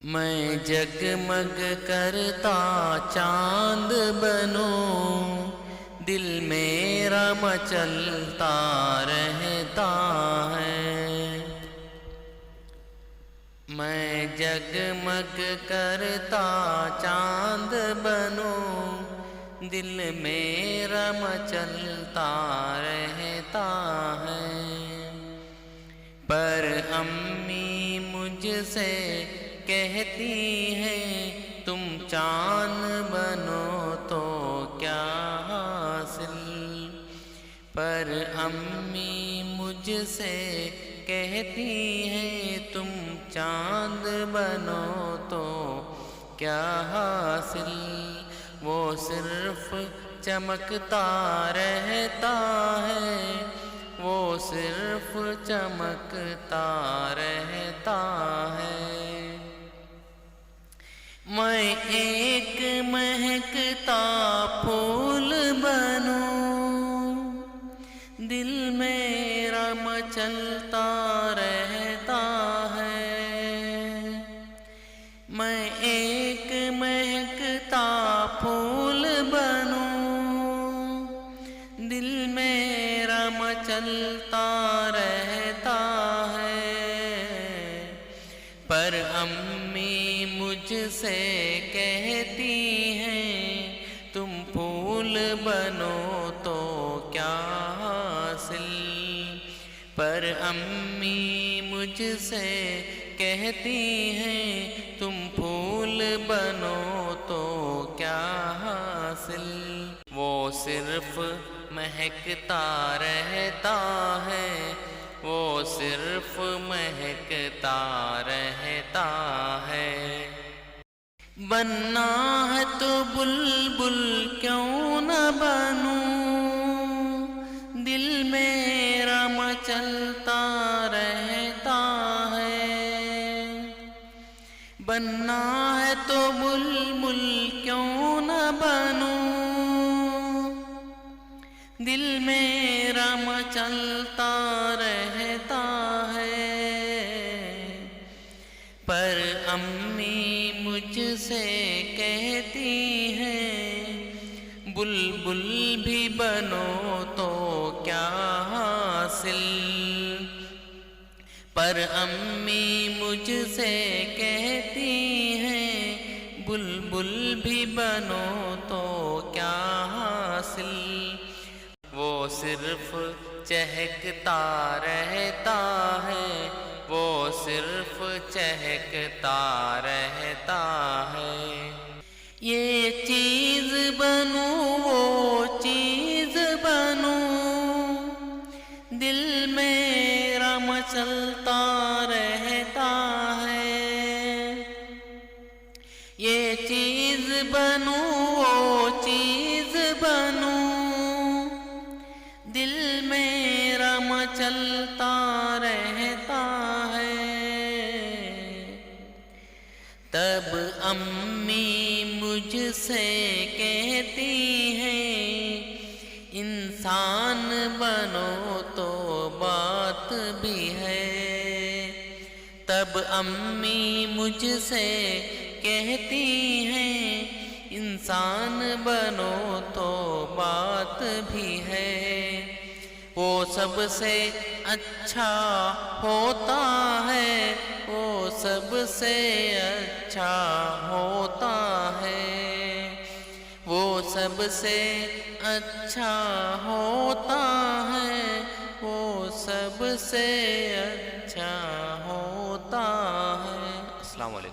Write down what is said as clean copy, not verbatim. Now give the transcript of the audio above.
میں جگمگ کرتا چاند بنوں، دل میرا مچلتا رہتا ہے۔ میں جگمگ کرتا چاند بنوں، دل میرا مچلتا رہتا ہے۔ پر امی مجھ سے کہتی ہیں تم چاند بنو تو کیا حاصل۔ پر امی مجھ سے کہتی ہیں تم چاند بنو تو کیا حاصل۔ وہ صرف چمکتا رہتا ہے، وہ صرف چمکتا رہتا ہے۔ میں ایک مہکتا پھول بنوں، دل میرا مچلتا رہتا ہے۔ میں ایک مہکتا پھول بنوں، دل میرا مچلتا رہتا ہے۔ پر امی مجھ سے کہتی ہیں تم پھول بنو تو کیا حاصل۔ پر امی مجھ سے کہتی ہیں تم پھول بنو تو کیا حاصل۔ وہ صرف مہکتا رہتا ہے، وہ صرف مہکتا رہتا ہے۔ بننا ہے تو بلبل کیوں نہ بنوں، دل میرا مچلتا رہتا ہے۔ بننا ہے تو بلبل کیوں نہ بنوں، دل میرا مچلتا رہتا ہے۔ پر امی مجھ سے کہتی ہیں بلبل بھی بنو تو کیا حاصل۔ پر امی مجھ سے کہتی ہیں بلبل بھی بنو تو کیا حاصل۔ وہ صرف چہکتا رہتا ہے، وہ صرف چہکتا رہتا ہے۔ یہ چیز بنوں وہ چیز بنوں، دل میرا مچلتا رہتا ہے۔ یہ چیز بنوں وہ چیز بنوں، دل میرا مچلتا رہتا ہے۔ تب امی مجھ سے کہتی ہیں انسان بنو تو بات بھی ہے۔ تب امی مجھ سے کہتی ہیں انسان بنو تو بات بھی ہے۔ وہ سب سے اچھا ہوتا ہے، وہ سب سے اچھا ہوتا ہے۔ وہ سب سے اچھا ہوتا ہے، وہ سب سے اچھا ہوتا ہے۔ السلام علیکم۔